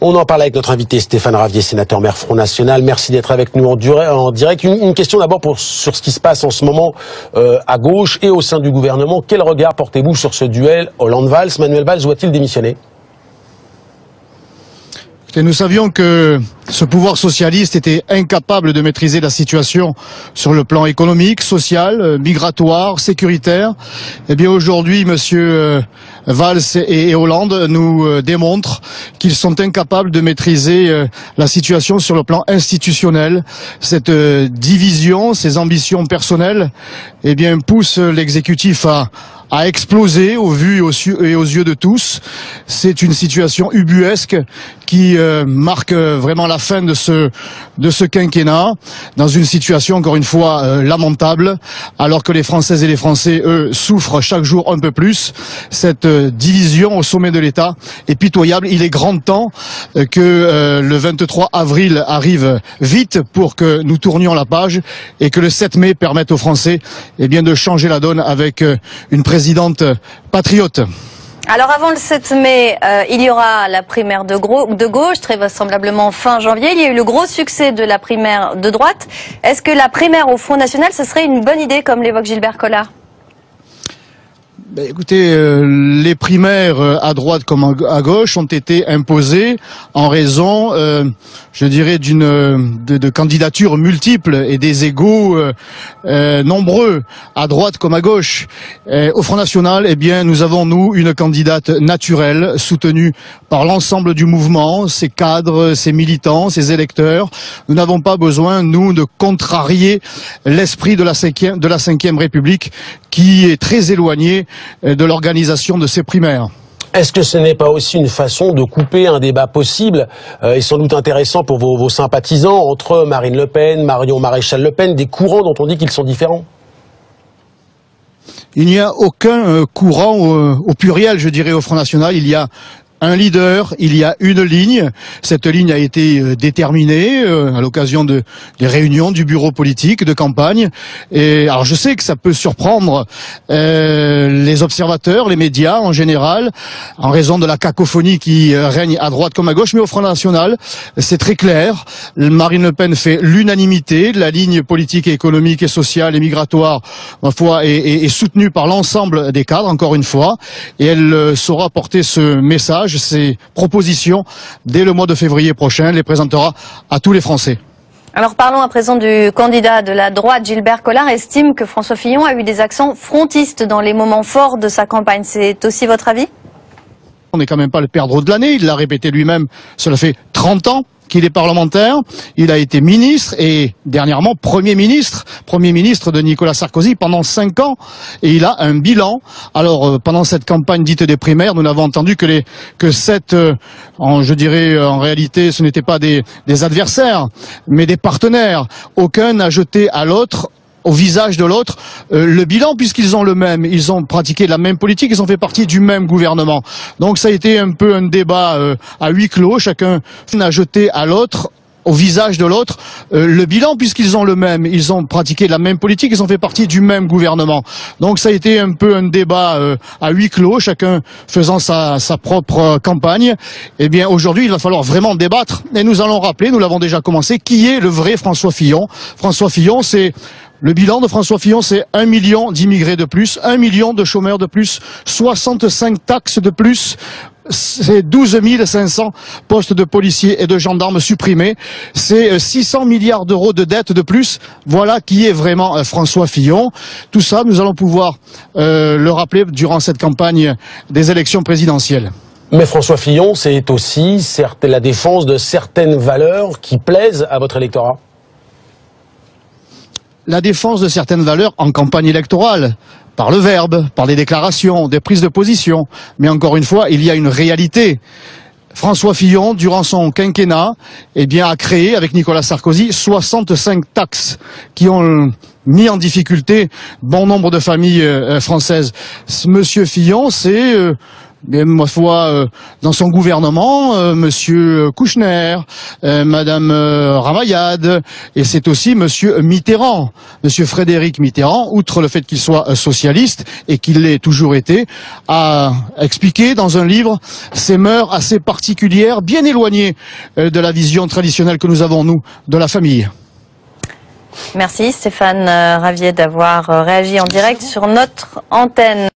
On en parle avec notre invité Stéphane Ravier, sénateur maire Front National. Merci d'être avec nous en direct. Une question d'abord sur ce qui se passe en ce moment à gauche et au sein du gouvernement. Quel regard portez-vous sur ce duel Hollande-Valls? Manuel Valls doit-il démissionner? Et nous savions que ce pouvoir socialiste était incapable de maîtriser la situation sur le plan économique, social, migratoire, sécuritaire. Eh bien aujourd'hui, monsieur Valls et Hollande nous démontrent qu'ils sont incapables de maîtriser la situation sur le plan institutionnel. Cette division, ces ambitions personnelles, eh bien poussent l'exécutif à exploser au vu et aux yeux de tous. C'est une situation ubuesque qui marque vraiment la fin de ce quinquennat, dans une situation encore une fois lamentable, alors que les Françaises et les Français, eux, souffrent chaque jour un peu plus. Cette division au sommet de l'État est pitoyable. Il est grand temps que le 23 avril arrive vite pour que nous tournions la page et que le 7 mai permette aux Français de changer la donne avec une présidente patriote. Alors avant le 7 mai, il y aura la primaire de gauche, très vraisemblablement fin janvier. Il y a eu le gros succès de la primaire de droite. Est-ce que la primaire au Front National, ce serait une bonne idée, comme l'évoque Gilbert Collard ? Écoutez, les primaires à droite comme à gauche ont été imposées en raison, je dirais, de candidatures multiples et des égos nombreux à droite comme à gauche. Au Front National, nous avons une candidate naturelle, soutenue par l'ensemble du mouvement, ses cadres, ses militants, ses électeurs. Nous n'avons pas besoin, nous, de contrarier l'esprit de la cinquième République, qui est très éloigné de l'organisation de ces primaires. Est-ce que ce n'est pas aussi une façon de couper un débat possible et sans doute intéressant pour vos sympathisants entre Marine Le Pen, Marion Maréchal Le Pen, des courants dont on dit qu'ils sont différents? Il n'y a aucun courant au pluriel, je dirais, au Front National. Il y a un leader, il y a une ligne. Cette ligne a été déterminée à l'occasion des réunions du bureau politique de campagne. Et alors je sais que ça peut surprendre les observateurs, les médias en général, en raison de la cacophonie qui règne à droite comme à gauche, mais au Front National, c'est très clair. Marine Le Pen fait l'unanimité. La ligne politique, économique et sociale et migratoire, ma foi, est soutenue par l'ensemble des cadres, encore une fois, et elle saura porter ce message, ces propositions, dès le mois de février prochain, les présentera à tous les Français. Alors parlons à présent du candidat de la droite. Gilbert Collard estime que François Fillon a eu des accents frontistes dans les moments forts de sa campagne. C'est aussi votre avis ? On n'est quand même pas le perdreau de l'année, il l'a répété lui-même, cela fait 30 ans qu'il est parlementaire, il a été ministre et dernièrement Premier ministre de Nicolas Sarkozy pendant 5 ans, et il a un bilan. Alors pendant cette campagne dite des primaires, nous n'avons entendu je dirais en réalité ce n'étaient pas des adversaires, mais des partenaires. Aucun n'a jeté à l'autre, au visage de l'autre, le bilan, puisqu'ils ont le même, ils ont pratiqué la même politique, ils ont fait partie du même gouvernement. Donc ça a été un peu un débat à huis clos, chacun a jeté à l'autre, au visage de l'autre, le bilan, puisqu'ils ont le même, ils ont pratiqué la même politique, ils ont fait partie du même gouvernement. Donc ça a été un peu un débat à huis clos, chacun faisant sa propre campagne. Eh bien aujourd'hui, il va falloir vraiment débattre, et nous allons rappeler, nous l'avons déjà commencé, qui est le vrai François Fillon. François Fillon, le bilan de François Fillon, c'est 1 million d'immigrés de plus, 1 million de chômeurs de plus, 65 taxes de plus, c'est 12 500 postes de policiers et de gendarmes supprimés, c'est 600 milliards d'euros de dettes de plus. Voilà qui est vraiment François Fillon. Tout ça, nous allons pouvoir le rappeler durant cette campagne des élections présidentielles. Mais François Fillon, c'est aussi la défense de certaines valeurs qui plaisent à votre électorat. La défense de certaines valeurs en campagne électorale, par le verbe, par des déclarations, des prises de position. Mais encore une fois, il y a une réalité. François Fillon, durant son quinquennat, a créé, avec Nicolas Sarkozy, 65 taxes qui ont mis en difficulté bon nombre de familles françaises. Monsieur Fillon, c'est Mais ma foi, dans son gouvernement, Monsieur Kouchner, Madame Ramayad, et c'est aussi Monsieur Mitterrand, Monsieur Frédéric Mitterrand, outre le fait qu'il soit socialiste et qu'il l'ait toujours été, a expliqué dans un livre ces mœurs assez particulières, bien éloignées de la vision traditionnelle que nous avons, nous, de la famille. Merci Stéphane Ravier d'avoir réagi en direct sur notre antenne.